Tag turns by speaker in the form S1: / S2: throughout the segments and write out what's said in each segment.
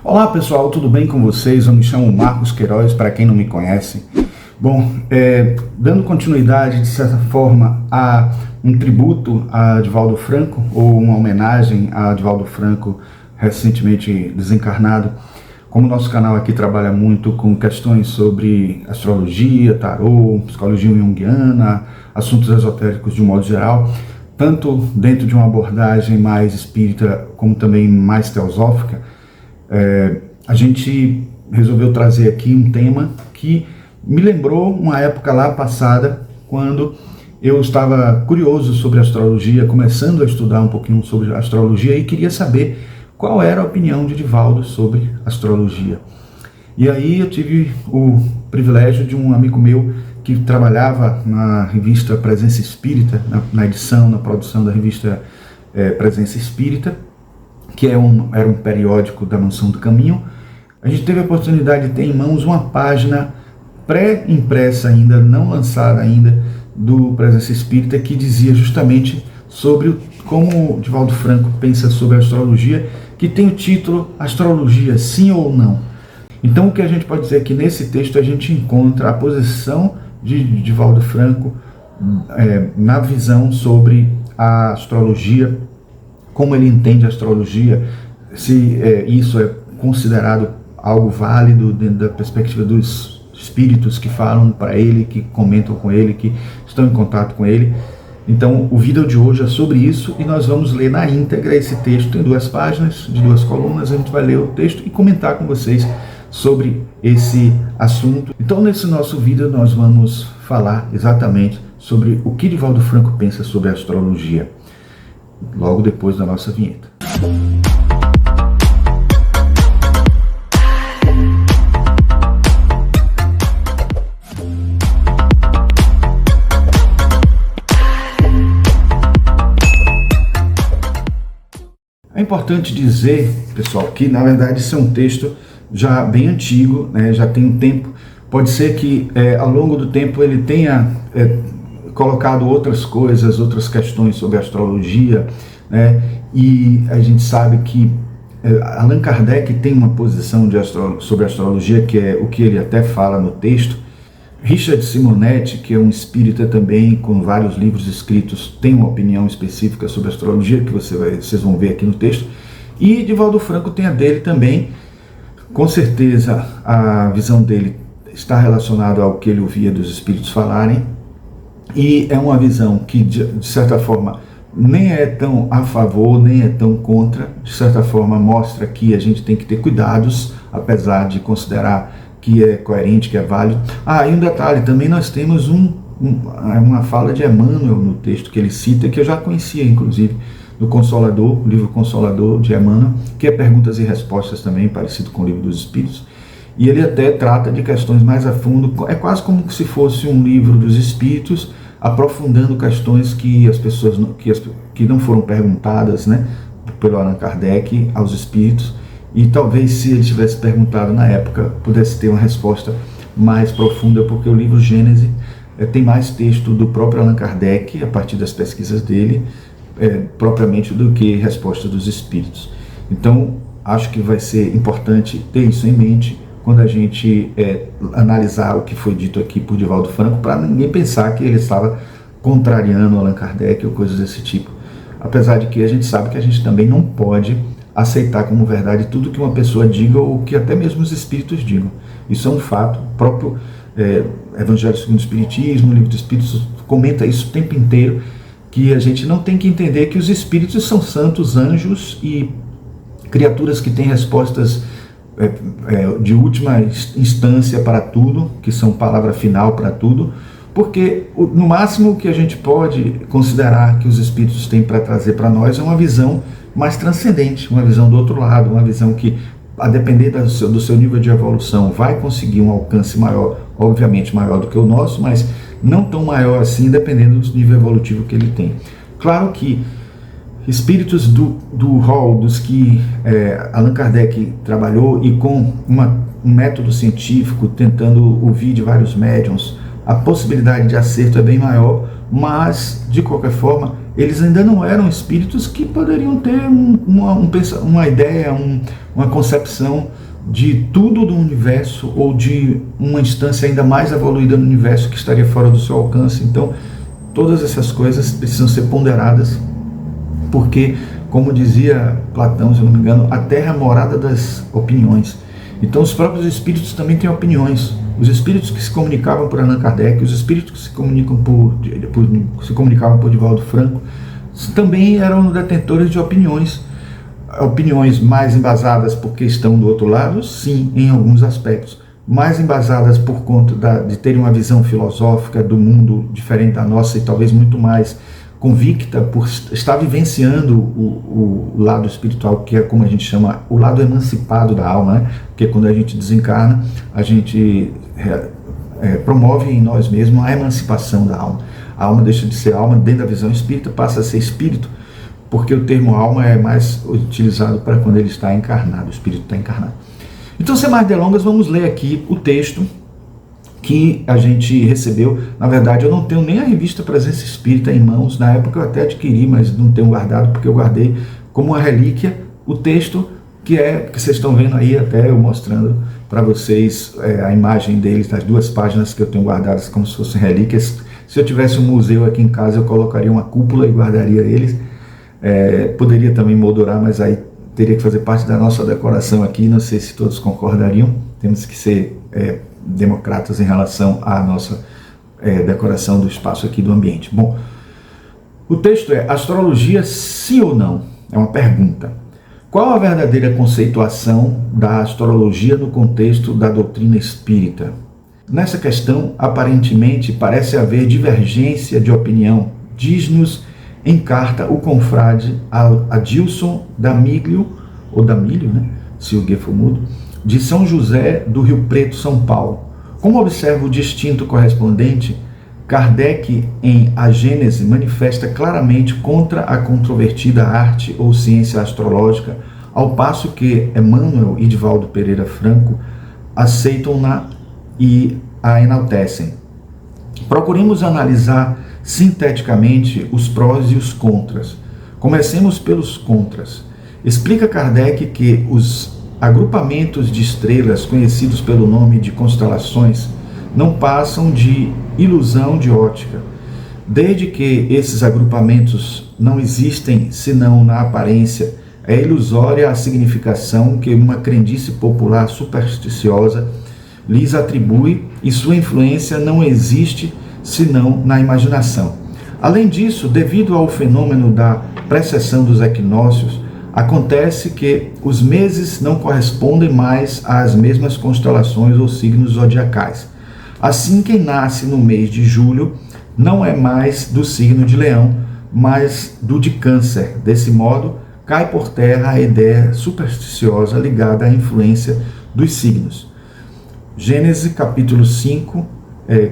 S1: Olá pessoal, tudo bem com vocês? Eu me chamo Marcos Queiroz, para quem não me conhece. Bom, dando continuidade de certa forma a um tributo a Divaldo Franco, ou uma homenagem a Divaldo Franco recentemente desencarnado, como o nosso canal aqui trabalha muito com questões sobre astrologia, tarô, psicologia junguiana, assuntos esotéricos de um modo geral, tanto dentro de uma abordagem mais espírita como também mais teosófica, a gente resolveu trazer aqui um tema que me lembrou uma época lá passada, quando eu estava curioso sobre astrologia, começando a estudar um pouquinho sobre astrologia e queria saber qual era a opinião de Divaldo sobre astrologia. E aí eu tive o privilégio de um amigo meu que trabalhava na revista Presença Espírita, na edição, na produção da revista Presença Espírita, que era um periódico da Mansão do Caminho. A gente teve a oportunidade de ter em mãos uma página pré-impressa ainda, não lançada ainda, do Presença Espírita, que dizia justamente sobre como Divaldo Franco pensa sobre a astrologia, que tem o título Astrologia, sim ou não? Então o que a gente pode dizer é que nesse texto a gente encontra a posição de Divaldo Franco na visão sobre a astrologia, como ele entende a astrologia, se isso é considerado algo válido dentro da perspectiva dos espíritos que falam para ele, que comentam com ele, que estão em contato com ele. Então o vídeo de hoje é sobre isso e nós vamos ler na íntegra esse texto em 2 páginas, de 2 colunas. A gente vai ler o texto e comentar com vocês sobre esse assunto. Então nesse nosso vídeo nós vamos falar exatamente sobre o que Divaldo Franco pensa sobre a astrologia, logo depois da nossa vinheta. É importante dizer, pessoal, que na verdade esse é um texto já bem antigo, né, já tem um tempo. Pode ser que ao longo do tempo ele tenha colocado outras coisas, outras questões sobre astrologia, né, e a gente sabe que Allan Kardec tem uma posição sobre astrologia, que é o que ele até fala no texto. Richard Simonetti, que é um espírita também, com vários livros escritos, tem uma opinião específica sobre astrologia, que vocês vão ver aqui no texto. E Divaldo Franco tem a dele também. Com certeza a visão dele está relacionada ao que ele ouvia dos espíritos falarem, e é uma visão que, de certa forma, nem é tão a favor, nem é tão contra. De certa forma, mostra que a gente tem que ter cuidados, apesar de considerar que é coerente, que é válido. E um detalhe, também nós temos uma fala de Emmanuel no texto que ele cita, que eu já conhecia, inclusive, do Consolador, o livro Consolador de Emmanuel, que é Perguntas e Respostas também, parecido com o Livro dos Espíritos, e ele até trata de questões mais a fundo. É quase como se fosse um livro dos Espíritos, aprofundando questões que as pessoas que não foram perguntadas, né, pelo Allan Kardec aos Espíritos, e talvez se ele tivesse perguntado na época, pudesse ter uma resposta mais profunda, porque o livro Gênese tem mais texto do próprio Allan Kardec, a partir das pesquisas dele, propriamente, do que resposta dos espíritos. Então, acho que vai ser importante ter isso em mente quando a gente analisar o que foi dito aqui por Divaldo Franco, para ninguém pensar que ele estava contrariando Allan Kardec ou coisas desse tipo. Apesar de que a gente sabe que a gente também não pode aceitar como verdade tudo que uma pessoa diga ou que até mesmo os espíritos digam. Isso é um fato. O próprio Evangelho segundo o Espiritismo, o Livro dos Espíritos, comenta isso o tempo inteiro, que a gente não tem que entender que os espíritos são santos, anjos e criaturas que têm respostas de última instância para tudo, que são palavra final para tudo, porque no máximo que a gente pode considerar que os espíritos têm para trazer para nós é uma visão mais transcendente, uma visão do outro lado, uma visão que, a depender do seu nível de evolução, vai conseguir um alcance maior, obviamente maior do que o nosso, mas não tão maior assim, dependendo do nível evolutivo que ele tem. Claro que espíritos do rol dos que Allan Kardec trabalhou, e com um método científico, tentando ouvir de vários médiuns, a possibilidade de acerto é bem maior, mas, de qualquer forma, eles ainda não eram espíritos que poderiam ter uma ideia, uma concepção de tudo do universo ou de uma instância ainda mais evoluída no universo que estaria fora do seu alcance. Então, todas essas coisas precisam ser ponderadas, porque, como dizia Platão, se eu não me engano, a Terra é a morada das opiniões. Então, os próprios espíritos também têm opiniões. Os espíritos que se comunicavam por Allan Kardec, os espíritos que se comunicavam por Divaldo Franco, também eram detentores de opiniões. Opiniões mais embasadas porque estão do outro lado, sim, em alguns aspectos. Mais embasadas por conta de terem uma visão filosófica do mundo diferente da nossa e talvez muito mais convicta por estar vivenciando o lado espiritual, que é como a gente chama, o lado emancipado da alma, né? Porque quando a gente desencarna, a gente promove em nós mesmos a emancipação da alma. A alma deixa de ser alma dentro da visão espírita, passa a ser espírito, porque o termo alma é mais utilizado para quando ele está encarnado, o espírito está encarnado. Então, sem mais delongas, vamos ler aqui o texto que a gente recebeu. Na verdade, eu não tenho nem a revista Presença Espírita em mãos. Na época eu até adquiri, mas não tenho guardado, porque eu guardei como uma relíquia o texto que vocês estão vendo aí, até eu mostrando para vocês a imagem deles, das duas páginas que eu tenho guardadas como se fossem relíquias. Se eu tivesse um museu aqui em casa, eu colocaria uma cúpula e guardaria eles. Poderia também moldurar, mas aí teria que fazer parte da nossa decoração aqui. Não sei se todos concordariam. Temos que ser democratas em relação à nossa decoração do espaço aqui, do ambiente. Bom, o texto é: astrologia sim ou não? É uma pergunta. Qual a verdadeira conceituação da astrologia no contexto da doutrina espírita? Nessa questão, aparentemente, parece haver divergência de opinião. Diz-nos em carta o confrade Adilson Damílio, ou Damílio, né, se o G for mudo, de São José do Rio Preto, São Paulo. Como observa o distinto correspondente, Kardec, em A Gênese, manifesta claramente contra a controvertida arte ou ciência astrológica, ao passo que Emmanuel e Divaldo Pereira Franco aceitam-na e a enaltecem. Procuremos analisar sinteticamente os prós e os contras. Comecemos pelos contras. Explica Kardec que os agrupamentos de estrelas, conhecidos pelo nome de constelações, não passam de ilusão de ótica, desde que esses agrupamentos não existem senão na aparência. É ilusória a significação que uma crendice popular supersticiosa lhes atribui e sua influência não existe senão na imaginação. Além disso, devido ao fenômeno da precessão dos equinócios, acontece que os meses não correspondem mais às mesmas constelações ou signos zodiacais. Assim, quem nasce no mês de julho não é mais do signo de Leão, mas do de Câncer. Desse modo, cai por terra a ideia supersticiosa ligada à influência dos signos. Gênesis capítulo 5,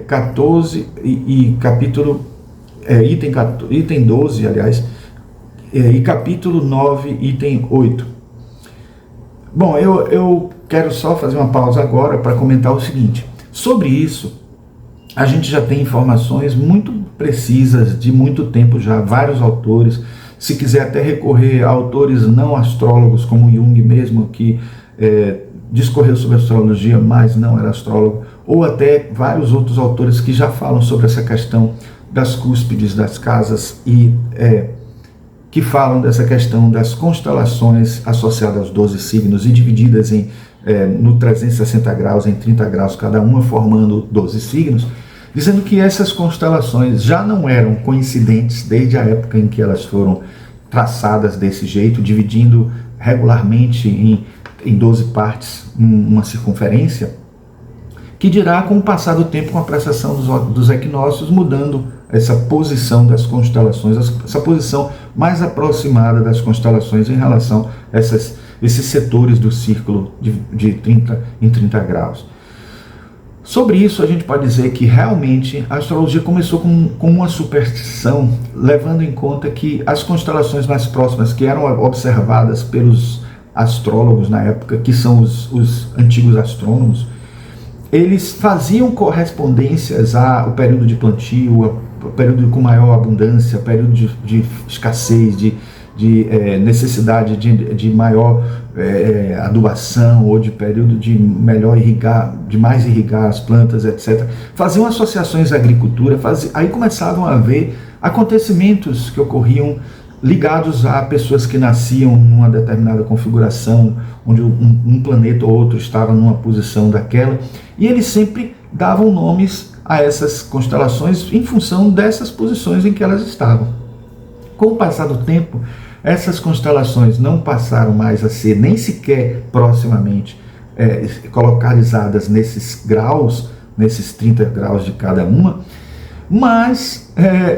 S1: 14 e capítulo item 12, aliás, e capítulo 9, item 8. Bom, eu quero só fazer uma pausa agora para comentar o seguinte. Sobre isso, a gente já tem informações muito precisas de muito tempo já, vários autores. Se quiser até recorrer a autores não astrólogos, como Jung mesmo, que discorreu sobre astrologia, mas não era astrólogo, ou até vários outros autores que já falam sobre essa questão das cúspides das casas e que falam dessa questão das constelações associadas aos 12 signos e divididas no 360 graus, em 30 graus cada uma, formando 12 signos, dizendo que essas constelações já não eram coincidentes desde a época em que elas foram traçadas desse jeito, dividindo regularmente em 12 partes uma circunferência, que dirá com o passar do tempo, com a precessão dos equinócios, mudando essa posição das constelações, essa posição mais aproximada das constelações em relação a esses setores do círculo de 30 em 30 graus. Sobre isso, a gente pode dizer que realmente a astrologia começou com uma superstição, levando em conta que as constelações mais próximas, que eram observadas pelos astrólogos na época, que são os antigos astrônomos, eles faziam correspondências ao período de plantio, período com maior abundância, período de escassez, de necessidade de maior adubação, ou de período de melhor irrigar, de mais irrigar as plantas, etc. Faziam associações à agricultura, aí começavam a haver acontecimentos que ocorriam ligados a pessoas que nasciam numa determinada configuração, onde um planeta ou outro estava numa posição daquela, e eles sempre davam nomes a essas constelações em função dessas posições em que elas estavam. Com o passar do tempo, essas constelações não passaram mais a ser nem sequer proximamente localizadas nesses graus, nesses 30 graus de cada uma, mas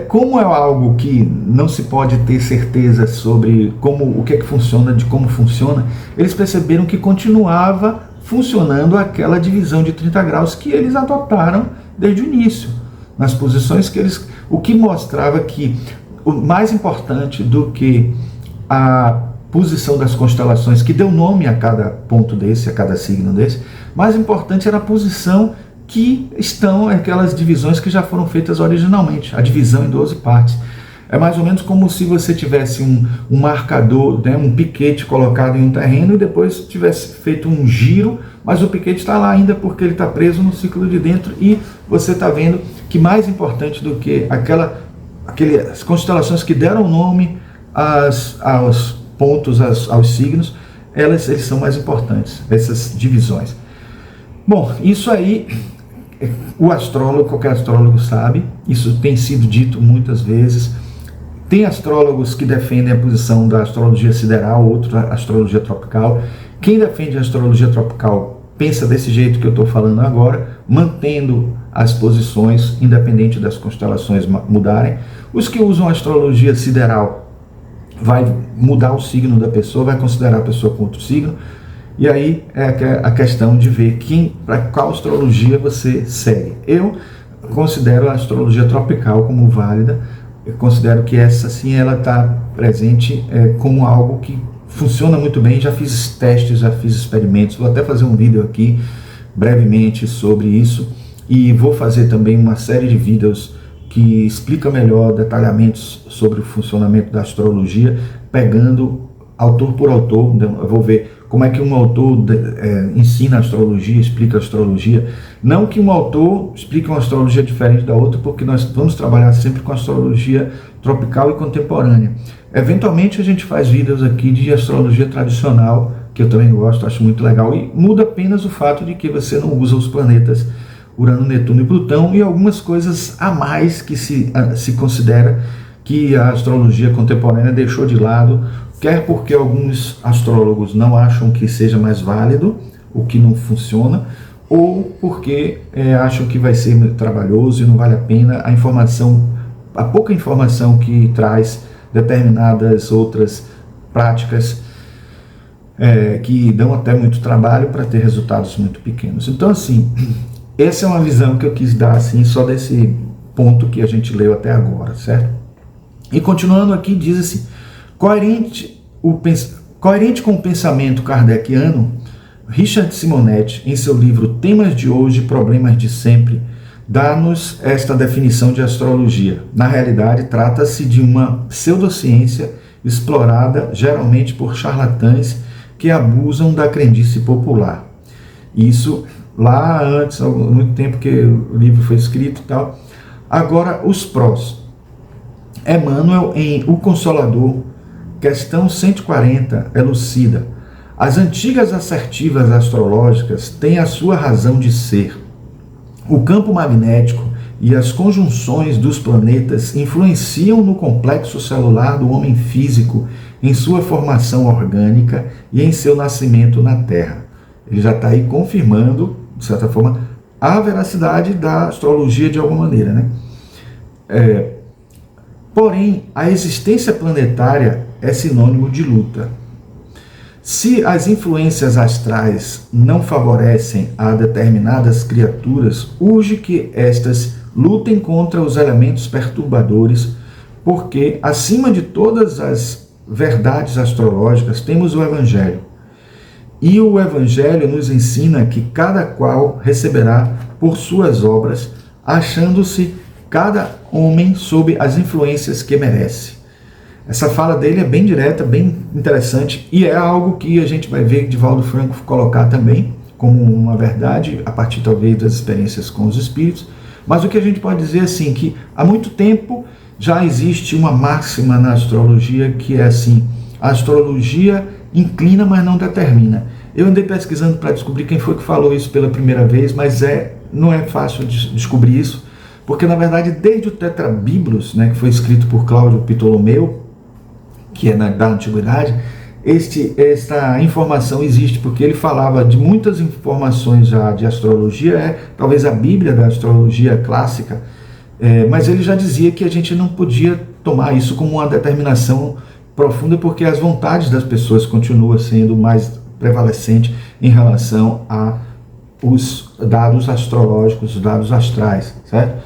S1: como é algo que não se pode ter certeza sobre o que é que funciona, de como funciona, eles perceberam que continuava funcionando aquela divisão de 30 graus que eles adotaram desde o início, nas posições que eles, o que mostrava que o mais importante do que a posição das constelações, que deu nome a cada ponto desse, a cada signo desse, mais importante era a posição que estão aquelas divisões que já foram feitas originalmente, a divisão em 12 partes. É mais ou menos como se você tivesse um marcador, né, um piquete colocado em um terreno e depois tivesse feito um giro, mas o piquete está lá ainda porque ele está preso no ciclo de dentro, e você está vendo que mais importante do que aquelas constelações que deram nome aos pontos, aos signos, eles são mais importantes, essas divisões. Bom, isso aí, o astrólogo, qualquer astrólogo sabe, isso tem sido dito muitas vezes. Tem astrólogos que defendem a posição da astrologia sideral, outro a astrologia tropical. Quem defende a astrologia tropical pensa desse jeito que eu estou falando agora, mantendo as posições, independente das constelações mudarem. Os que usam a astrologia sideral vai mudar o signo da pessoa, vai considerar a pessoa com outro signo, e aí é a questão de ver para qual astrologia você segue. Eu considero a astrologia tropical como válida. Eu considero que essa sim, ela está presente como algo que funciona muito bem. Já fiz testes, já fiz experimentos, vou até fazer um vídeo aqui brevemente sobre isso, e vou fazer também uma série de vídeos que explica melhor detalhamentos sobre o funcionamento da astrologia, pegando autor por autor. Eu vou ver como é que um autor ensina astrologia, explica astrologia. Não que um autor explique uma astrologia diferente da outra, porque nós vamos trabalhar sempre com astrologia tropical e contemporânea. Eventualmente a gente faz vídeos aqui de astrologia tradicional, que eu também gosto, acho muito legal, e muda apenas o fato de que você não usa os planetas Urano, Netuno e Plutão, e algumas coisas a mais que se considera que a astrologia contemporânea deixou de lado, quer porque alguns astrólogos não acham que seja mais válido, o que não funciona, ou porque acham que vai ser trabalhoso e não vale a pena a pouca informação que traz determinadas outras práticas que dão até muito trabalho para ter resultados muito pequenos. Então, assim, essa é uma visão que eu quis dar, assim, só desse ponto que a gente leu até agora, certo? E continuando aqui, diz assim: coerente com o pensamento kardeciano, Richard Simonetti, em seu livro Temas de Hoje, Problemas de Sempre, dá-nos esta definição de astrologia. Na realidade, trata-se de uma pseudociência explorada geralmente por charlatães que abusam da crendice popular. Isso lá antes, há muito tempo que o livro foi escrito e tal. Agora, os prós. Emmanuel, em O Consolador, questão 140, elucida: as antigas assertivas astrológicas têm a sua razão de ser. O campo magnético e as conjunções dos planetas influenciam no complexo celular do homem físico, em sua formação orgânica e em seu nascimento na Terra. Ele já está aí confirmando, de certa forma, a veracidade da astrologia de alguma maneira, né? Porém, a existência planetária é sinônimo de luta. Se as influências astrais não favorecem a determinadas criaturas, urge que estas lutem contra os elementos perturbadores, porque, acima de todas as verdades astrológicas, temos o Evangelho. E o Evangelho nos ensina que cada qual receberá por suas obras, achando-se cada homem sob as influências que merece. Essa fala dele é bem direta, bem interessante, e é algo que a gente vai ver Divaldo Franco colocar também como uma verdade, a partir talvez das experiências com os espíritos. Mas o que a gente pode dizer assim, que há muito tempo já existe uma máxima na astrologia que é assim: a astrologia inclina, mas não determina. Eu andei pesquisando para descobrir quem foi que falou isso pela primeira vez, mas não é fácil de descobrir isso, porque na verdade desde o Tetrabiblos, né, que foi escrito por Cláudio Ptolomeu, que é da antiguidade, esta informação existe, porque ele falava de muitas informações já de astrologia, talvez a Bíblia da astrologia clássica, mas ele já dizia que a gente não podia tomar isso como uma determinação profunda, porque as vontades das pessoas continuam sendo mais prevalecente em relação a os dados astrológicos, os dados astrais, certo?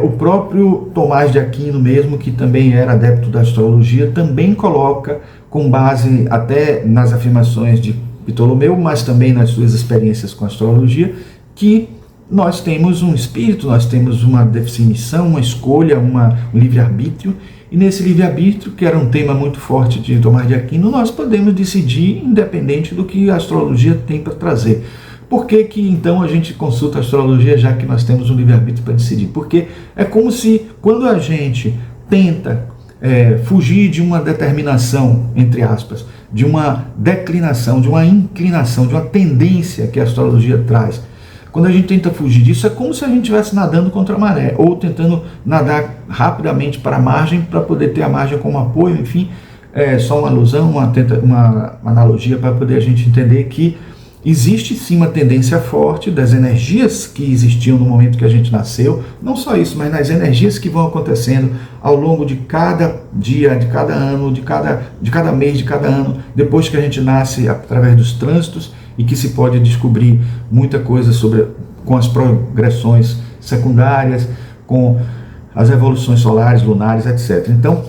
S1: O próprio Tomás de Aquino mesmo, que também era adepto da astrologia, também coloca, com base até nas afirmações de Ptolomeu, mas também nas suas experiências com a astrologia, que nós temos um espírito, nós temos uma definição, uma escolha, um livre-arbítrio, e nesse livre-arbítrio, que era um tema muito forte de Tomás de Aquino, nós podemos decidir independente do que a astrologia tem para trazer. Por que que então a gente consulta a astrologia, já que nós temos um livre-arbítrio para decidir? Porque é como se, quando a gente tenta fugir de uma determinação, entre aspas, de uma declinação, de uma inclinação, de uma tendência que a astrologia traz, quando a gente tenta fugir disso, é como se a gente estivesse nadando contra a maré, ou tentando nadar rapidamente para a margem, para poder ter a margem como apoio, enfim, só uma alusão, uma analogia para poder a gente entender que existe sim uma tendência forte das energias que existiam no momento que a gente nasceu, não só isso, mas nas energias que vão acontecendo ao longo de cada dia, de cada ano, de cada mês, de cada ano, depois que a gente nasce, através dos trânsitos, e que se pode descobrir muita coisa com as progressões secundárias, com as evoluções solares, lunares, etc. Então,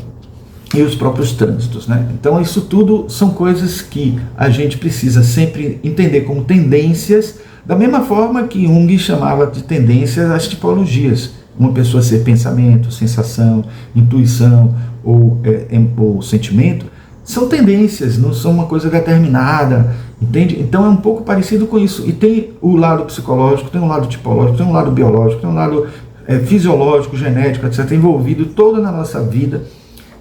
S1: e os próprios trânsitos, né? Então isso tudo são coisas que a gente precisa sempre entender como tendências, da mesma forma que Jung chamava de tendências as tipologias. Uma pessoa ser pensamento, sensação, intuição ou sentimento, são tendências, não são uma coisa determinada, entende? Então é um pouco parecido com isso. E tem o lado psicológico, tem um lado tipológico, tem um lado biológico, tem um lado fisiológico, genético, etc., envolvido todo na nossa vida,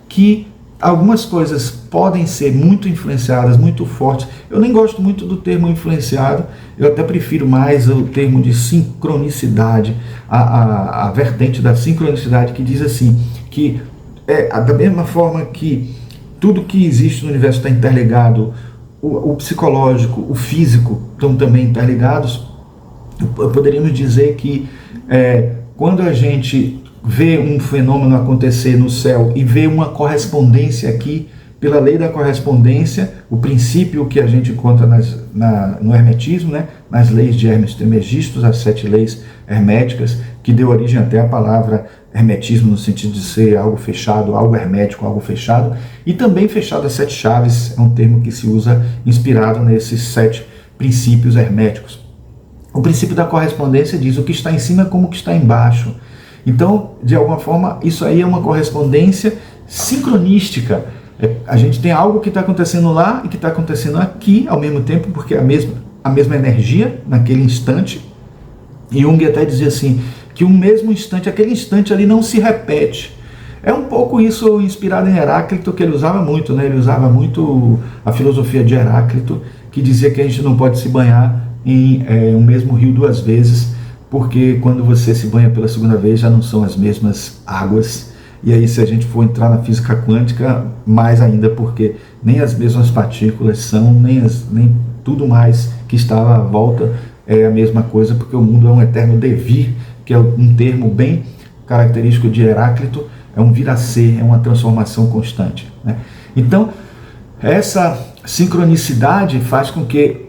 S1: que algumas coisas podem ser muito influenciadas, muito fortes. Eu nem gosto muito do termo influenciado, eu até prefiro mais o termo de sincronicidade, a vertente da sincronicidade, que diz assim, que da mesma forma que tudo que existe no universo está interligado, o psicológico, o físico estão também interligados, poderíamos dizer que quando a gente vê um fenômeno acontecer no céu e vê uma correspondência aqui, pela lei da correspondência, o princípio que a gente encontra no hermetismo, né, nas leis de Hermes Trismegisto, as 7 leis herméticas, que deu origem até à palavra hermetismo, no sentido de ser algo fechado, algo hermético, algo fechado, e também fechado a 7 chaves, é um termo que se usa inspirado nesses 7 princípios herméticos. O princípio da correspondência diz o que está em cima como o que está embaixo. Então, de alguma forma, isso aí é uma correspondência sincronística. A gente tem algo que está acontecendo lá e que está acontecendo aqui ao mesmo tempo, porque é a mesma energia naquele instante. E Jung até dizia assim, que o mesmo instante, aquele instante ali não se repete. É um pouco isso inspirado em Heráclito, que ele usava muito, né? Ele usava muito a filosofia de Heráclito, que dizia que a gente não pode se banhar em um mesmo rio 2 vezes, porque quando você se banha pela segunda vez já não são as mesmas águas. E aí, se a gente for entrar na física quântica, mais ainda, porque nem as mesmas partículas são, nem tudo mais que está à volta é a mesma coisa, porque o mundo é um eterno devir, que é um termo bem característico de Heráclito, é um vir a ser, é uma transformação constante, né? Então, essa sincronicidade faz com que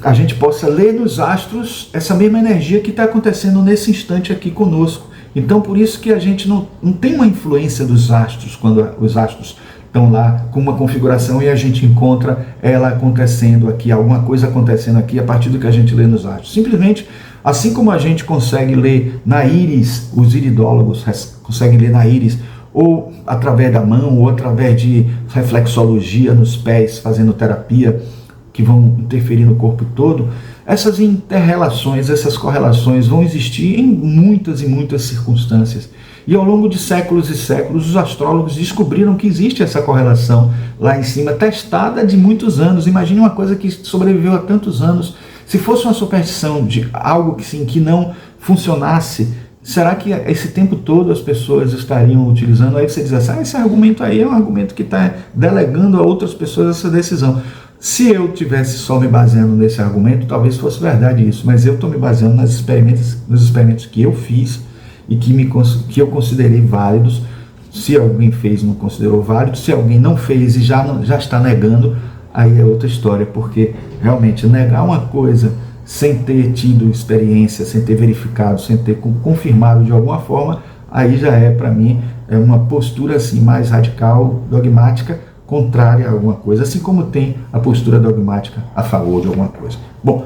S1: a gente possa ler nos astros essa mesma energia que está acontecendo nesse instante aqui conosco. Então, por isso que a gente não tem uma influência dos astros, quando os astros estão lá com uma configuração e a gente encontra ela acontecendo aqui, alguma coisa acontecendo aqui a partir do que a gente lê nos astros. Simplesmente, assim como a gente consegue ler na íris, os iridólogos conseguem ler na íris, ou através da mão, ou através de reflexologia nos pés, fazendo terapia, que vão interferir no corpo todo, essas interrelações, essas correlações vão existir em muitas e muitas circunstâncias. E ao longo de séculos e séculos, os astrólogos descobriram que existe essa correlação lá em cima, testada de muitos anos. Imagine uma coisa que sobreviveu há tantos anos. Se fosse uma superstição de algo que não funcionasse, será que esse tempo todo as pessoas estariam utilizando? Aí você diz assim, esse argumento aí é um argumento que está delegando a outras pessoas essa decisão. Se eu tivesse só me baseando nesse argumento, talvez fosse verdade isso, mas eu estou me baseando nos experimentos que eu fiz e que eu considerei válidos. Se alguém fez e não considerou válido, se alguém não fez e já está negando, aí é outra história, porque realmente negar uma coisa sem ter tido experiência, sem ter verificado, sem ter confirmado de alguma forma, aí já é, para mim, uma postura assim, mais radical, dogmática, contrária a alguma coisa, assim como tem a postura dogmática a favor de alguma coisa. Bom,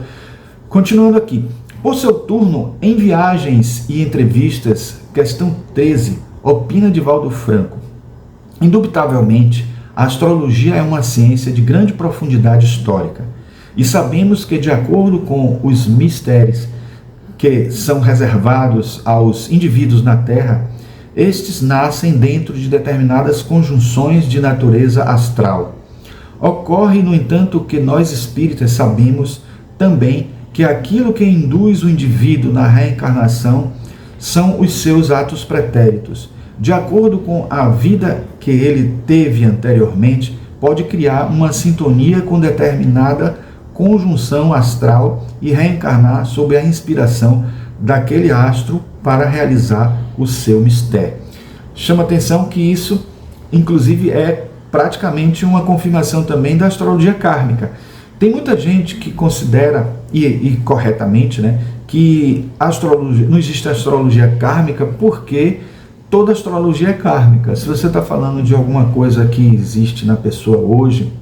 S1: continuando aqui. Por seu turno, em viagens e entrevistas, questão 13, opina Divaldo Franco. Indubitavelmente, a astrologia é uma ciência de grande profundidade histórica, e sabemos que, de acordo com os mistérios que são reservados aos indivíduos na Terra, estes nascem dentro de determinadas conjunções de natureza astral. Ocorre, no entanto, que nós espíritas sabemos também que aquilo que induz o indivíduo na reencarnação são os seus atos pretéritos. De acordo com a vida que ele teve anteriormente, pode criar uma sintonia com determinada conjunção astral e reencarnar sob a inspiração daquele astro para realizar o seu mistério. Chama atenção que isso, inclusive, é praticamente uma confirmação também da astrologia kármica. Tem muita gente que considera, e corretamente, né, que a astrologia, não existe astrologia kármica porque toda astrologia é kármica. Se você está falando de alguma coisa que existe na pessoa hoje,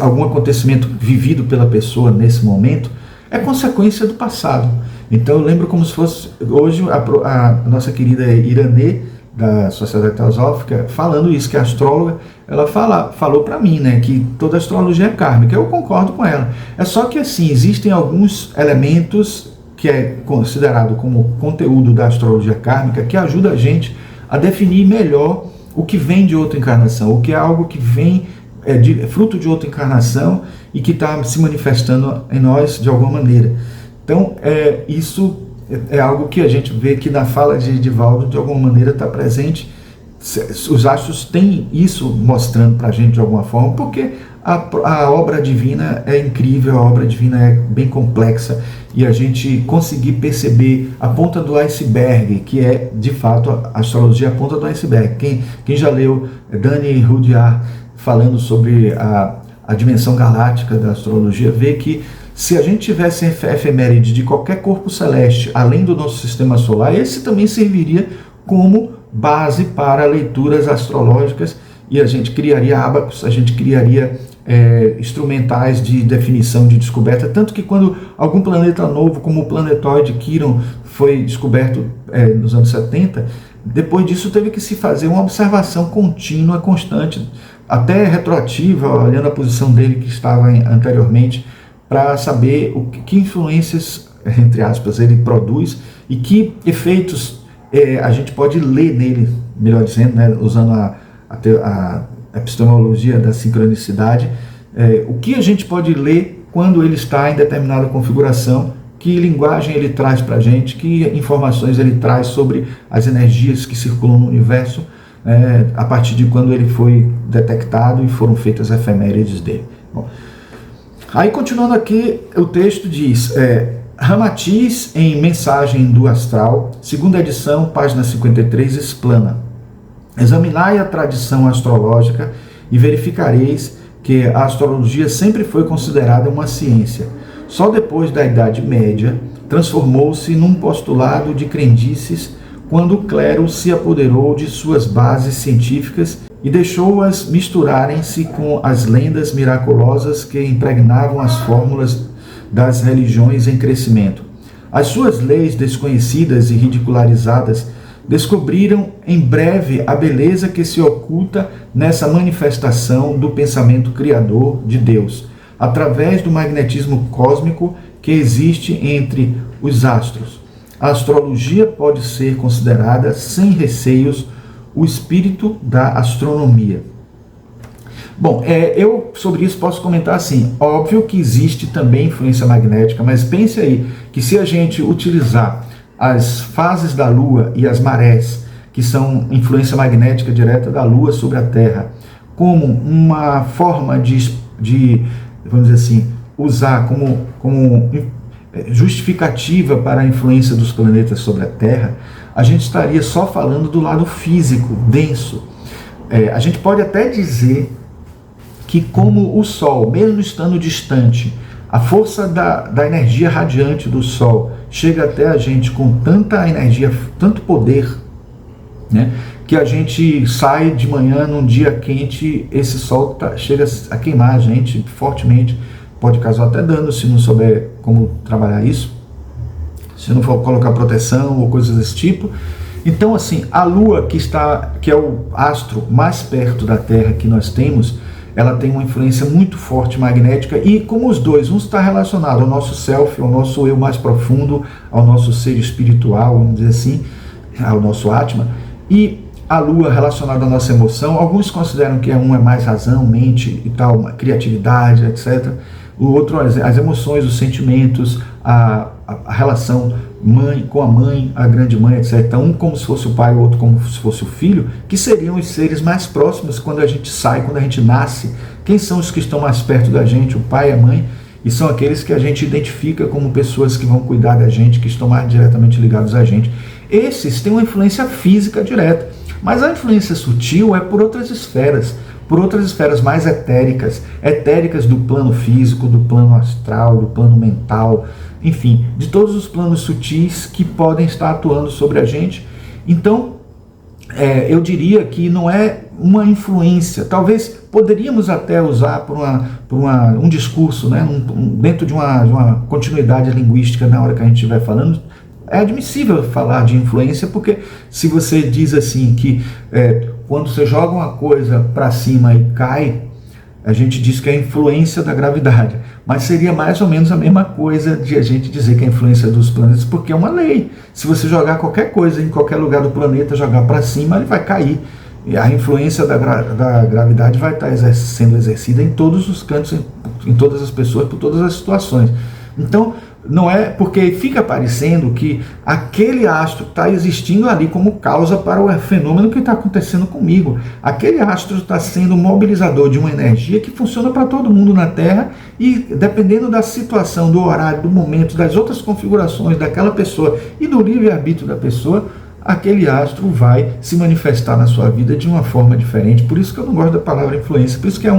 S1: algum acontecimento vivido pela pessoa nesse momento, é consequência do passado. Então eu lembro como se fosse hoje a nossa querida Iranê, da Sociedade Teosófica, falando isso, que a astróloga, ela falou para mim, né, que toda astrologia é kármica. Eu concordo com ela. É só que assim, existem alguns elementos que é considerado como conteúdo da astrologia kármica que ajuda a gente a definir melhor o que vem de outra encarnação, o que é algo que vem fruto de outra encarnação e que está se manifestando em nós de alguma maneira. Então, isso é algo que a gente vê que na fala de Divaldo, de alguma maneira, está presente. Os astros têm isso mostrando para a gente de alguma forma, porque a obra divina é incrível, a obra divina é bem complexa, e a gente conseguir perceber a ponta do iceberg, que é, de fato, a astrologia, a ponta do iceberg. Quem já leu Dani Rudyard falando sobre a dimensão galáctica da astrologia, vê que se a gente tivesse efeméride de qualquer corpo celeste, além do nosso sistema solar, esse também serviria como base para leituras astrológicas, e a gente criaria ábacos, a gente criaria instrumentais de definição, de descoberta, tanto que quando algum planeta novo, como o planetoide Quiron, foi descoberto nos anos 70, depois disso teve que se fazer uma observação contínua, constante, até retroativa, olhando a posição dele que estava anteriormente, para saber que influências, entre aspas, ele produz e que efeitos a gente pode ler nele, melhor dizendo, né, usando a epistemologia da sincronicidade, o que a gente pode ler quando ele está em determinada configuração, que linguagem ele traz para a gente, que informações ele traz sobre as energias que circulam no universo, a partir de quando ele foi detectado e foram feitas as efemérides dele. Bom, aí, continuando aqui, o texto diz, Ramatiz, em Mensagem do Astral, segunda edição, página 53, explana: examinai a tradição astrológica e verificareis que a astrologia sempre foi considerada uma ciência. Só depois da Idade Média transformou-se num postulado de crendices, quando o clero se apoderou de suas bases científicas e deixou-as misturarem-se com as lendas miraculosas que impregnavam as fórmulas das religiões em crescimento. As suas leis desconhecidas e ridicularizadas descobriram em breve a beleza que se oculta nessa manifestação do pensamento criador de Deus, através do magnetismo cósmico que existe entre os astros. A astrologia pode ser considerada, sem receios, o espírito da astronomia. Bom, eu sobre isso posso comentar assim, óbvio que existe também influência magnética, mas pense aí que se a gente utilizar as fases da Lua e as marés, que são influência magnética direta da Lua sobre a Terra, como uma forma de vamos dizer assim, usar como justificativa para a influência dos planetas sobre a Terra, a gente estaria só falando do lado físico, denso. A gente pode até dizer que como o Sol, mesmo estando distante, a força da energia radiante do Sol chega até a gente com tanta energia, tanto poder, né, que a gente sai de manhã num dia quente, esse Sol chega a queimar a gente fortemente, pode causar até dano se não souber como trabalhar isso, se não for colocar proteção ou coisas desse tipo. Então, assim, a Lua, que é o astro mais perto da Terra que nós temos, ela tem uma influência muito forte magnética, e como os dois, um está relacionado ao nosso self, ao nosso eu mais profundo, ao nosso ser espiritual, vamos dizer assim, ao nosso Atma, e a Lua relacionada à nossa emoção. Alguns consideram que um é mais razão, mente e tal, criatividade, etc. O outro, as emoções, os sentimentos, a relação mãe com a mãe, a grande mãe, etc. Um como se fosse o pai, o outro como se fosse o filho, que seriam os seres mais próximos quando a gente sai, quando a gente nasce. Quem são os que estão mais perto da gente? O pai e a mãe. E são aqueles que a gente identifica como pessoas que vão cuidar da gente, que estão mais diretamente ligados a gente. Esses têm uma influência física direta, mas a influência sutil é por outras esferas mais etéricas do plano físico, do plano astral, do plano mental, enfim, de todos os planos sutis que podem estar atuando sobre a gente. Então, eu diria que não é uma influência, talvez poderíamos até usar por um discurso, né, dentro de uma continuidade linguística na hora que a gente estiver falando. É admissível falar de influência, porque se você diz assim que quando você joga uma coisa para cima e cai, a gente diz que é a influência da gravidade, mas seria mais ou menos a mesma coisa de a gente dizer que é a influência dos planetas, porque é uma lei. Se você jogar qualquer coisa em qualquer lugar do planeta, jogar para cima, ele vai cair. E a influência da gravidade vai estar sendo exercida em todos os cantos, em todas as pessoas, por todas as situações. Então, não é porque fica parecendo que aquele astro está existindo ali como causa para o fenômeno que está acontecendo comigo. Aquele astro está sendo um mobilizador de uma energia que funciona para todo mundo na Terra, e dependendo da situação, do horário, do momento, das outras configurações daquela pessoa e do livre-arbítrio da pessoa, aquele astro vai se manifestar na sua vida de uma forma diferente. Por isso que eu não gosto da palavra influência, por isso que é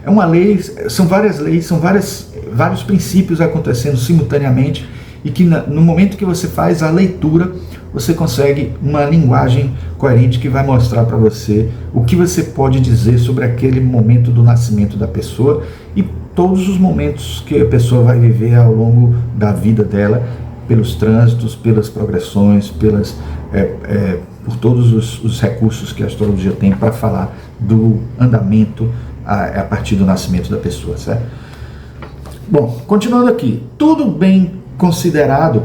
S1: uma lei, são várias leis, são vários princípios acontecendo simultaneamente, e que no momento que você faz a leitura, você consegue uma linguagem coerente que vai mostrar para você o que você pode dizer sobre aquele momento do nascimento da pessoa e todos os momentos que a pessoa vai viver ao longo da vida dela, pelos trânsitos, pelas progressões, por todos os recursos que a astrologia tem para falar do andamento a partir do nascimento da pessoa, certo? Bom, continuando aqui, tudo bem considerado,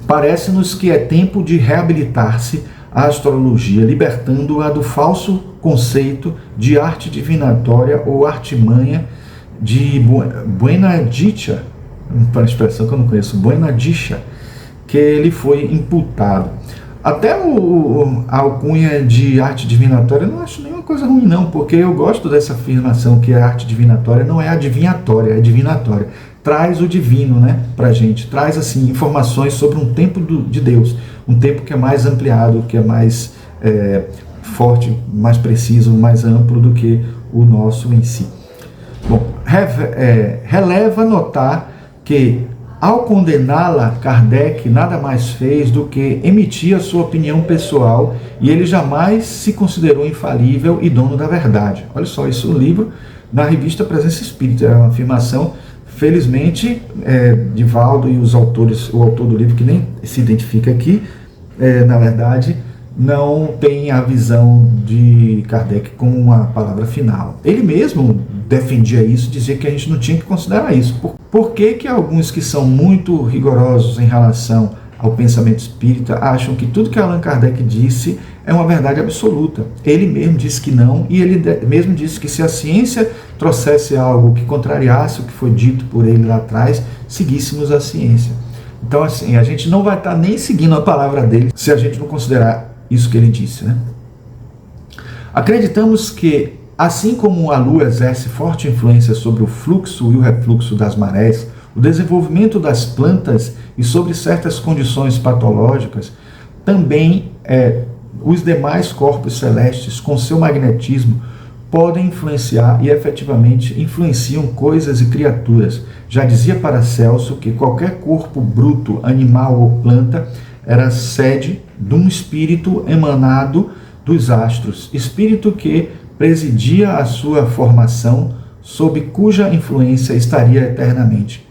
S1: parece-nos que é tempo de reabilitar-se a astrologia, libertando-a do falso conceito de arte divinatória ou artimanha de buena dicha, uma expressão que eu não conheço, buena dicha, que ele foi imputado. Até a alcunha de arte divinatória eu não acho nenhuma coisa ruim não, porque eu gosto dessa afirmação que a arte divinatória não é adivinhatória, é divinatória. Traz o divino, né, pra gente, traz assim informações sobre um tempo de Deus, um tempo que é mais ampliado, que é mais forte, mais preciso, mais amplo do que o nosso em si. Bom, releva notar que Ao condená-la, Kardec nada mais fez do que emitir a sua opinião pessoal, e ele jamais se considerou infalível e dono da verdade. Olha só, isso é um livro na revista Presença Espírita, é uma afirmação, felizmente, Divaldo e os autores, o autor do livro, que nem se identifica aqui, na verdade, não tem a visão de Kardec como uma palavra final. Ele mesmo defendia isso, dizia que a gente não tinha que considerar isso. Por que alguns que são muito rigorosos em relação ao pensamento espírita acham que tudo que Allan Kardec disse é uma verdade absoluta? Ele mesmo disse que não, e ele mesmo disse que se a ciência trouxesse algo que contrariasse o que foi dito por ele lá atrás, seguíssemos a ciência. Então, assim, a gente não vai estar nem seguindo a palavra dele se a gente não considerar isso que ele disse, né? Acreditamos que, assim como a Lua exerce forte influência sobre o fluxo e o refluxo das marés, o desenvolvimento das plantas e sobre certas condições patológicas, também os demais corpos celestes, com seu magnetismo, podem influenciar e efetivamente influenciam coisas e criaturas. Já dizia Paracelso que qualquer corpo bruto, animal ou planta era sede de um espírito emanado dos astros, espírito que presidia a sua formação, sob cuja influência estaria eternamente.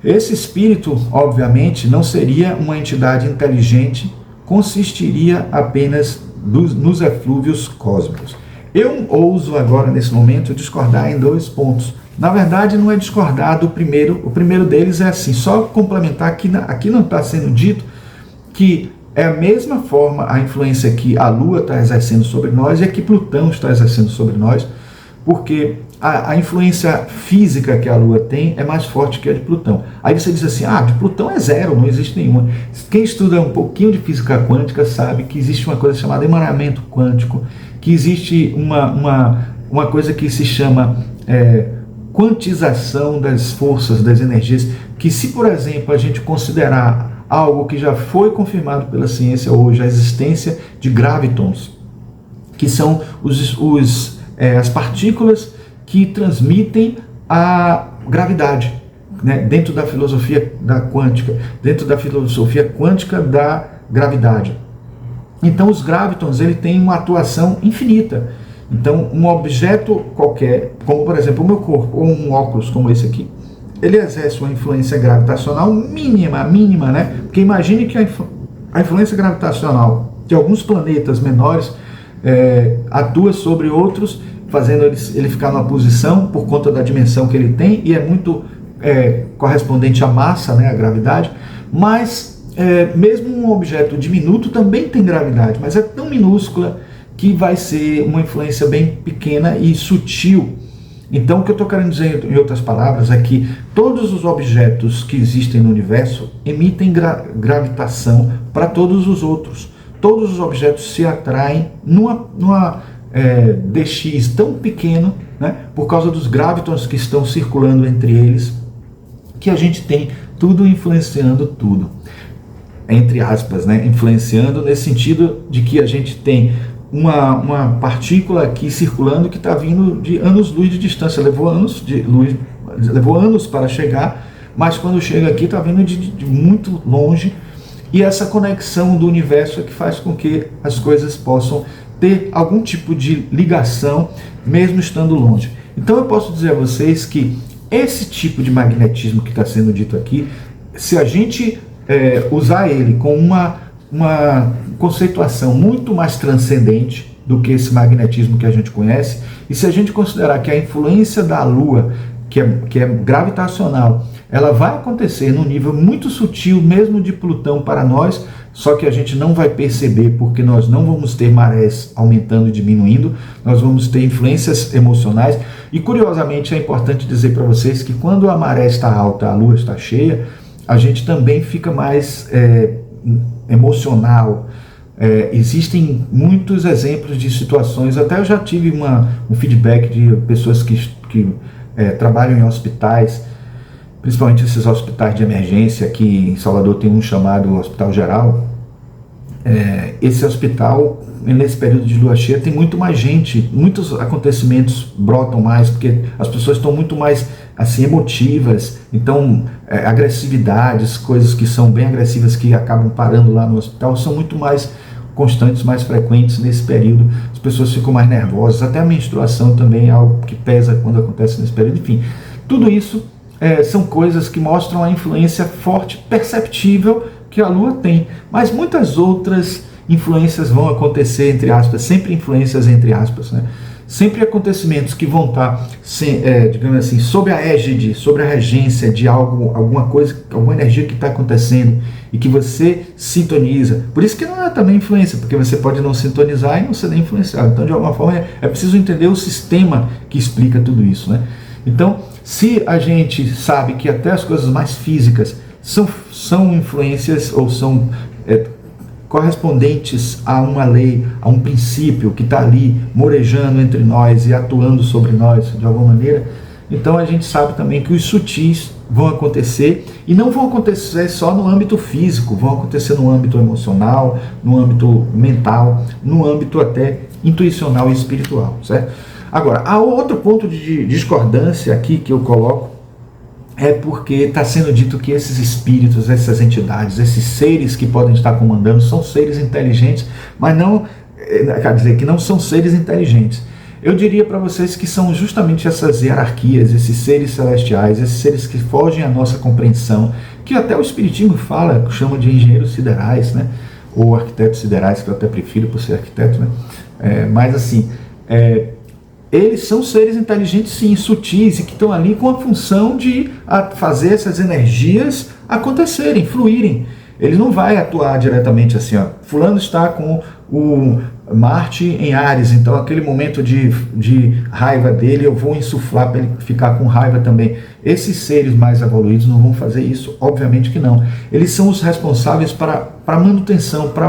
S1: Esse espírito, obviamente, não seria uma entidade inteligente, consistiria apenas nos eflúvios cósmicos. Eu ouso agora, nesse momento, discordar em 2 pontos. Na verdade, não é discordar do primeiro. O primeiro deles é assim, só complementar que aqui não está sendo dito que é a mesma forma a influência que a Lua está exercendo sobre nós e a que Plutão está exercendo sobre nós, porque a influência física que a Lua tem é mais forte que a de Plutão. Aí você diz assim, de Plutão é zero, não existe nenhuma. Quem estuda um pouquinho de física quântica sabe que existe uma coisa chamada emaranhamento quântico, que existe uma coisa que se chama quantização das forças, das energias, que se, por exemplo, a gente considerar algo que já foi confirmado pela ciência hoje, a existência de gravitons, que são as partículas que transmitem a gravidade, né, dentro da filosofia da quântica, dentro da filosofia quântica da gravidade. Então os gravitons, ele tem uma atuação infinita. Então um objeto qualquer, como por exemplo o meu corpo, ou um óculos como esse aqui, ele exerce uma influência gravitacional mínima, né? Porque imagine que a influência gravitacional de alguns planetas menores atua sobre outros, fazendo ele ficar numa posição por conta da dimensão que ele tem, e é muito correspondente à massa, né, à gravidade, mas mesmo um objeto diminuto também tem gravidade, mas é tão minúscula que vai ser uma influência bem pequena e sutil. Então, o que eu estou querendo dizer, em outras palavras, é que todos os objetos que existem no universo emitem gravitação para todos os outros. Todos os objetos se atraem numa dx tão pequeno, né, por causa dos gravitons que estão circulando entre eles, que a gente tem tudo influenciando tudo. Entre aspas, né, influenciando nesse sentido de que a gente tem uma partícula aqui circulando que está vindo de anos-luz de distância, levou anos para chegar, mas quando chega aqui está vindo de muito longe, e essa conexão do universo é que faz com que as coisas possam ter algum tipo de ligação, mesmo estando longe. Então eu posso dizer a vocês que esse tipo de magnetismo que está sendo dito aqui, se a gente usar ele com uma conceituação muito mais transcendente do que esse magnetismo que a gente conhece, e se a gente considerar que a influência da Lua, que é gravitacional, ela vai acontecer num nível muito sutil, mesmo de Plutão para nós, só que a gente não vai perceber, porque nós não vamos ter marés aumentando e diminuindo, nós vamos ter influências emocionais. E curiosamente é importante dizer para vocês que quando a maré está alta, a Lua está cheia, a gente também fica mais emocional. Existem muitos exemplos de situações, até eu já tive um feedback de pessoas que trabalham em hospitais, principalmente esses hospitais de emergência. Aqui em Salvador tem um chamado Hospital Geral. Esse hospital, nesse período de lua cheia, tem muito mais gente, muitos acontecimentos brotam mais, porque as pessoas estão muito mais assim, emotivas, então agressividades, coisas que são bem agressivas que acabam parando lá no hospital, são muito mais constantes, mais frequentes nesse período. As pessoas ficam mais nervosas, até a menstruação também é algo que pesa quando acontece nesse período. Enfim, tudo isso são coisas que mostram a influência forte, perceptível, que a Lua tem, mas muitas outras influências vão acontecer, entre aspas, sempre influências entre aspas, né? Sempre acontecimentos que vão estar, digamos assim, sob a égide, sob a regência de alguma coisa, alguma energia que está acontecendo e que você sintoniza. Por isso que não é também influência, porque você pode não sintonizar e não ser nem influenciado. Então, de alguma forma, é preciso entender o sistema que explica tudo isso, né? Então, se a gente sabe que até as coisas mais físicas são influências ou são correspondentes a uma lei, a um princípio que está ali morejando entre nós e atuando sobre nós de alguma maneira, então a gente sabe também que os sutis vão acontecer, e não vão acontecer só no âmbito físico, vão acontecer no âmbito emocional, no âmbito mental, no âmbito até intuicional e espiritual, certo? Agora, há outro ponto de discordância aqui que eu coloco, é porque está sendo dito que esses espíritos, essas entidades, esses seres que podem estar comandando são seres inteligentes, mas não, quer dizer, que não são seres inteligentes. Eu diria para vocês que são justamente essas hierarquias, esses seres celestiais, esses seres que fogem à nossa compreensão, que até o Espiritismo fala, chama de engenheiros siderais, né? Ou arquitetos siderais, que eu até prefiro por ser arquiteto, né? Mas assim, eles são seres inteligentes, sim, sutis, e que estão ali com a função de fazer essas energias acontecerem, fluírem. Ele não vai atuar diretamente assim, ó, fulano está com o Marte em Áries, então aquele momento de raiva dele eu vou insuflar para ele ficar com raiva também. Esses seres mais evoluídos não vão fazer isso, obviamente que não. Eles são os responsáveis para a manutenção, para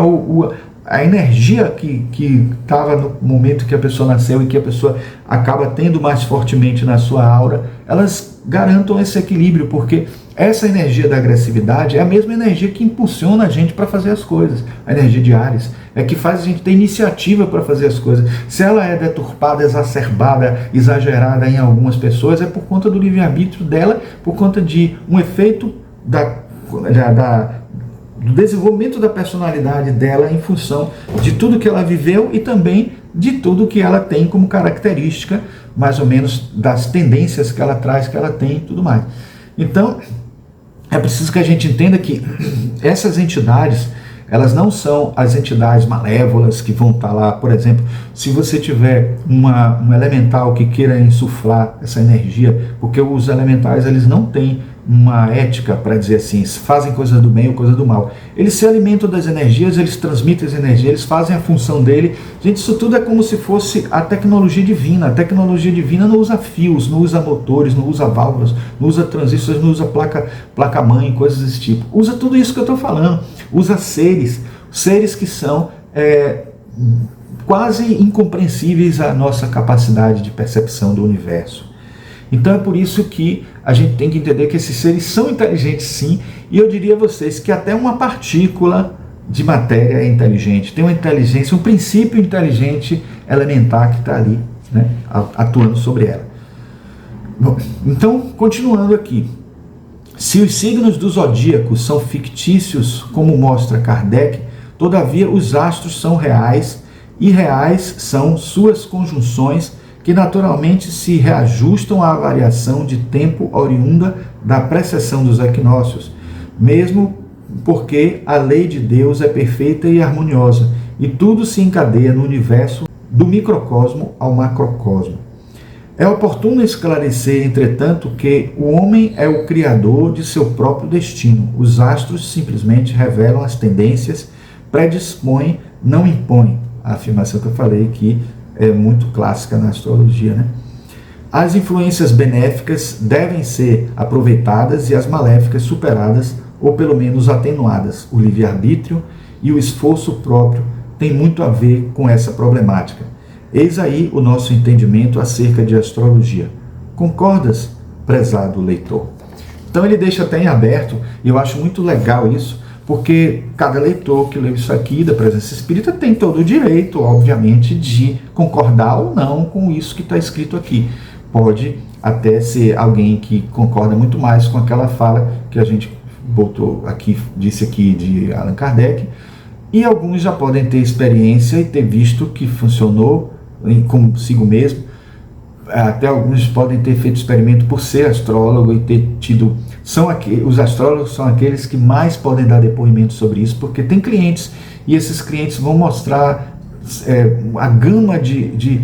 S1: a energia que estava no momento que a pessoa nasceu e que a pessoa acaba tendo mais fortemente na sua aura, elas garantam esse equilíbrio, porque essa energia da agressividade é a mesma energia que impulsiona a gente para fazer as coisas. A energia de Áries é que faz a gente ter iniciativa para fazer as coisas. Se ela é deturpada, exacerbada, exagerada em algumas pessoas, é por conta do livre-arbítrio dela, por conta de um efeito do desenvolvimento da personalidade dela em função de tudo que ela viveu e também de tudo que ela tem como característica, mais ou menos das tendências que ela traz, que ela tem e tudo mais. Então, é preciso que a gente entenda que essas entidades, elas não são as entidades malévolas que vão estar lá. Por exemplo, se você tiver um elemental que queira insuflar essa energia, porque os elementais eles não têm uma ética para dizer assim, fazem coisa do bem ou coisa do mal. Eles se alimentam das energias, eles transmitem as energias, eles fazem a função dele. Gente, isso tudo é como se fosse a tecnologia divina. A tecnologia divina não usa fios, não usa motores, não usa válvulas, não usa transistores, não usa placa-mãe, coisas desse tipo. Usa tudo isso que eu estou falando. Usa seres que são quase incompreensíveis à nossa capacidade de percepção do universo. Então é por isso que a gente tem que entender que esses seres são inteligentes, sim, e eu diria a vocês que até uma partícula de matéria é inteligente, tem uma inteligência, um princípio inteligente elementar que está ali, né, atuando sobre ela. Bom, então, continuando aqui, se os signos do zodíaco são fictícios, como mostra Kardec, todavia os astros são reais, e reais são suas conjunções, que naturalmente se reajustam à variação de tempo oriunda da precessão dos equinócios, mesmo porque a lei de Deus é perfeita e harmoniosa, e tudo se encadeia no universo do microcosmo ao macrocosmo. É oportuno esclarecer, entretanto, que o homem é o criador de seu próprio destino. Os astros simplesmente revelam as tendências, predispõem, não impõem. A afirmação que eu falei que é muito clássica na astrologia, né? As influências benéficas devem ser aproveitadas e as maléficas superadas ou pelo menos atenuadas. O livre-arbítrio e o esforço próprio têm muito a ver com essa problemática. Eis aí o nosso entendimento acerca de astrologia. Concordas, prezado leitor? Então ele deixa até em aberto, e eu acho muito legal isso, porque cada leitor que leu isso aqui da presença espírita tem todo o direito, obviamente, de concordar ou não com isso que está escrito aqui. pode até ser alguém que concorda muito mais com aquela fala que a gente botou aqui, disse aqui de Allan Kardec, e alguns já podem ter experiência e ter visto que funcionou consigo mesmo. Até alguns podem ter feito experimento por ser astrólogo e ter tido... Os astrólogos são aqueles que mais podem dar depoimento sobre isso, porque tem clientes, e esses clientes vão mostrar a gama de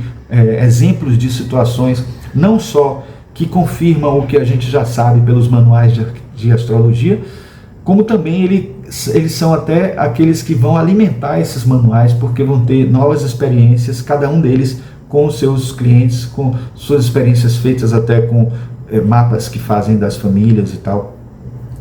S1: exemplos de situações, não só que confirmam o que a gente já sabe pelos manuais de astrologia, como também eles são até aqueles que vão alimentar esses manuais, porque vão ter novas experiências, cada um deles com os seus clientes, com suas experiências feitas até com mapas que fazem das famílias e tal.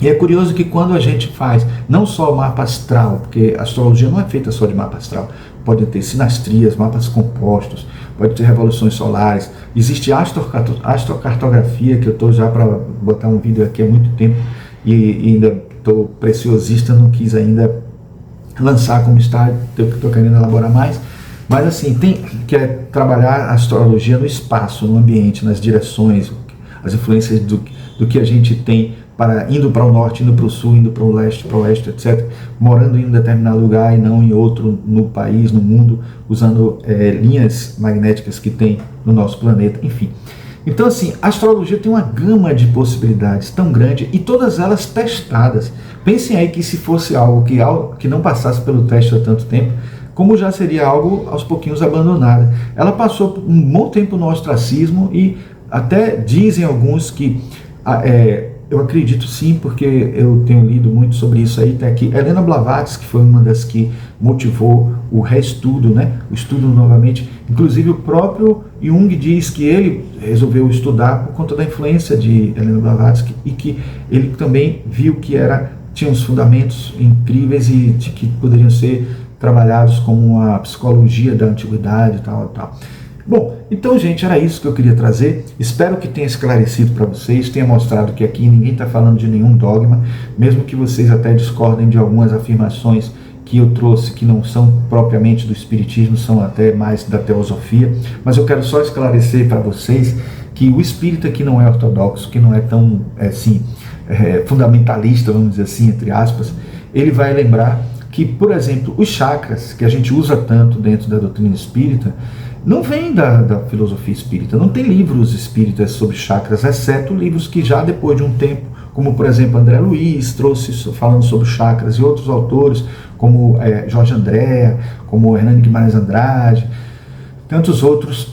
S1: E é curioso que quando a gente faz não só mapa astral, porque a astrologia não é feita só de mapa astral, pode ter sinastrias, mapas compostos, pode ter revoluções solares, existe astrocartografia, que eu estou já para botar um vídeo aqui há muito tempo, e ainda estou preciosista, não quis ainda lançar como está, estou querendo elaborar mais. Mas assim, tem que trabalhar a astrologia no espaço, no ambiente, nas direções, as influências do que a gente tem indo para o norte, indo para o sul, indo para o leste, etc. Morando em um determinado lugar e não em outro, no país, no mundo, usando linhas magnéticas que tem no nosso planeta, enfim. Então assim, a astrologia tem uma gama de possibilidades tão grande e todas elas testadas. Pensem aí que se fosse algo que não passasse pelo teste há tanto tempo, como já seria algo aos pouquinhos abandonado. Ela passou um bom tempo no ostracismo e até dizem alguns que, eu acredito sim, porque eu tenho lido muito sobre isso aí, até aqui, Helena Blavatsky foi uma das que motivou o reestudo, né? O estudo novamente, inclusive o próprio Jung diz que ele resolveu estudar por conta da influência de Helena Blavatsky e que ele também viu que tinha uns fundamentos incríveis e de que poderiam ser trabalhados como a psicologia da antiguidade e tal. Bom, então gente, era isso que eu queria trazer, espero que tenha esclarecido para vocês, tenha mostrado que aqui ninguém está falando de nenhum dogma, mesmo que vocês até discordem de algumas afirmações que eu trouxe, que não são propriamente do espiritismo, são até mais da teosofia, mas eu quero só esclarecer para vocês que o espírita que não é ortodoxo, que não é tão fundamentalista, vamos dizer assim, entre aspas, ele vai lembrar que, por exemplo, os chakras, que a gente usa tanto dentro da doutrina espírita, não vem da filosofia espírita, não tem livros espíritas sobre chakras, exceto livros que já depois de um tempo, como por exemplo André Luiz trouxe falando sobre chakras, e outros autores, como Jorge Andréa, como Hernani Guimarães Andrade, tantos outros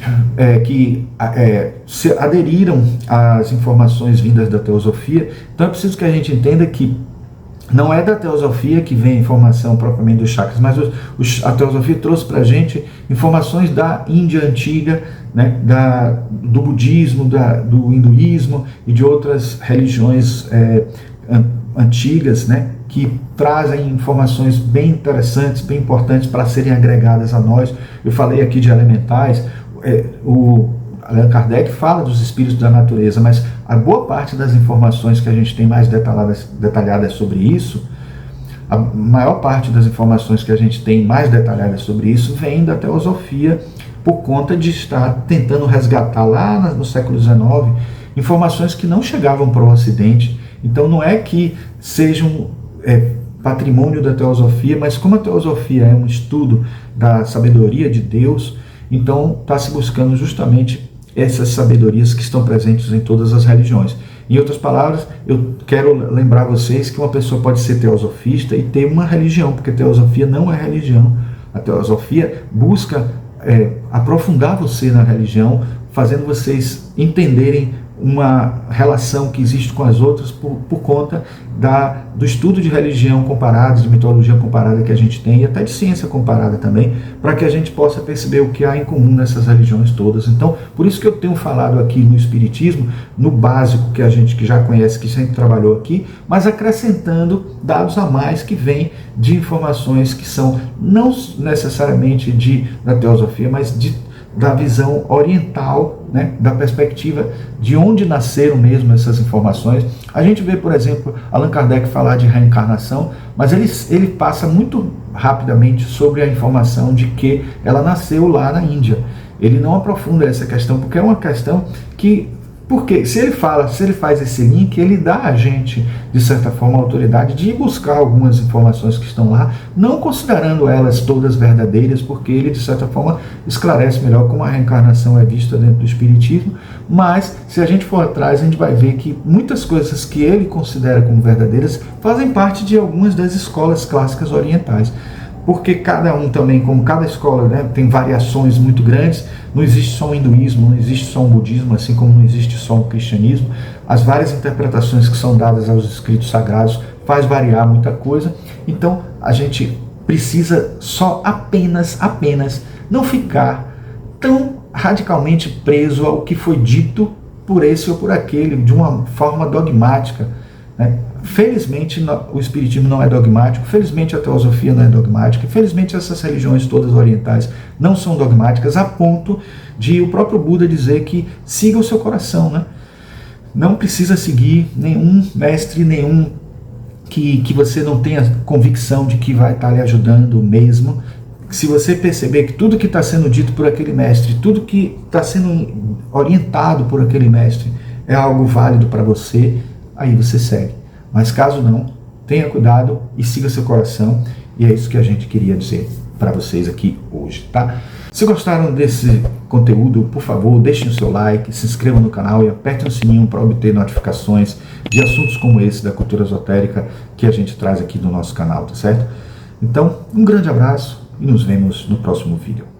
S1: que se aderiram às informações vindas da teosofia. Então é preciso que a gente entenda que não é da teosofia que vem a informação propriamente dos chakras, mas a teosofia trouxe para a gente informações da Índia antiga, né, do budismo, do hinduísmo e de outras religiões antigas, né, que trazem informações bem interessantes, bem importantes para serem agregadas a nós. Eu falei aqui de elementais, o Allan Kardec fala dos espíritos da natureza, mas a boa parte das informações que a gente tem mais detalhadas sobre isso, a maior parte das informações que a gente tem mais detalhadas sobre isso vem da teosofia, por conta de estar tentando resgatar lá no século XIX informações que não chegavam para o Ocidente. Então não é que sejam patrimônio da teosofia, mas como a teosofia é um estudo da sabedoria de Deus, então está se buscando justamente essas sabedorias que estão presentes em todas as religiões. Em outras palavras, eu quero lembrar vocês que uma pessoa pode ser teosofista e ter uma religião, porque teosofia não é religião. A teosofia busca aprofundar você na religião, fazendo vocês entenderem uma relação que existe com as outras por conta do estudo de religião comparada, de mitologia comparada que a gente tem, e até de ciência comparada também, para que a gente possa perceber o que há em comum nessas religiões todas. Então, por isso que eu tenho falado aqui no espiritismo, no básico que a gente que já conhece, que sempre trabalhou aqui, mas acrescentando dados a mais que vêm de informações que são não necessariamente da teosofia, mas da visão oriental, né, da perspectiva de onde nasceram mesmo essas informações. A gente vê, por exemplo, Allan Kardec falar de reencarnação, mas ele passa muito rapidamente sobre a informação de que ela nasceu lá na Índia. Ele não aprofunda essa questão, porque é uma questão Porque se ele faz esse link, ele dá a gente, de certa forma, a autoridade de ir buscar algumas informações que estão lá, não considerando elas todas verdadeiras, porque ele, de certa forma, esclarece melhor como a reencarnação é vista dentro do Espiritismo, mas se a gente for atrás, a gente vai ver que muitas coisas que ele considera como verdadeiras fazem parte de algumas das escolas clássicas orientais. Porque cada um também, como cada escola, né, tem variações muito grandes, não existe só o hinduísmo, não existe só o budismo, assim como não existe só o cristianismo. As várias interpretações que são dadas aos escritos sagrados faz variar muita coisa. Então a gente precisa só apenas não ficar tão radicalmente preso ao que foi dito por esse ou por aquele, de uma forma dogmática, né? Felizmente o Espiritismo não é dogmático, felizmente a teosofia não é dogmática, felizmente essas religiões todas orientais não são dogmáticas, a ponto de o próprio Buda dizer que siga o seu coração, né? Não precisa seguir nenhum mestre, nenhum que você não tenha convicção de que vai estar lhe ajudando mesmo. Se você perceber que tudo que está sendo dito por aquele mestre, tudo que está sendo orientado por aquele mestre é algo válido para você, aí você segue. Mas caso não, tenha cuidado e siga seu coração. E é isso que a gente queria dizer para vocês aqui hoje, tá? Se gostaram desse conteúdo, por favor, deixem o seu like, se inscrevam no canal e apertem o sininho para obter notificações de assuntos como esse da cultura esotérica que a gente traz aqui no nosso canal, tá certo? Então, um grande abraço e nos vemos no próximo vídeo.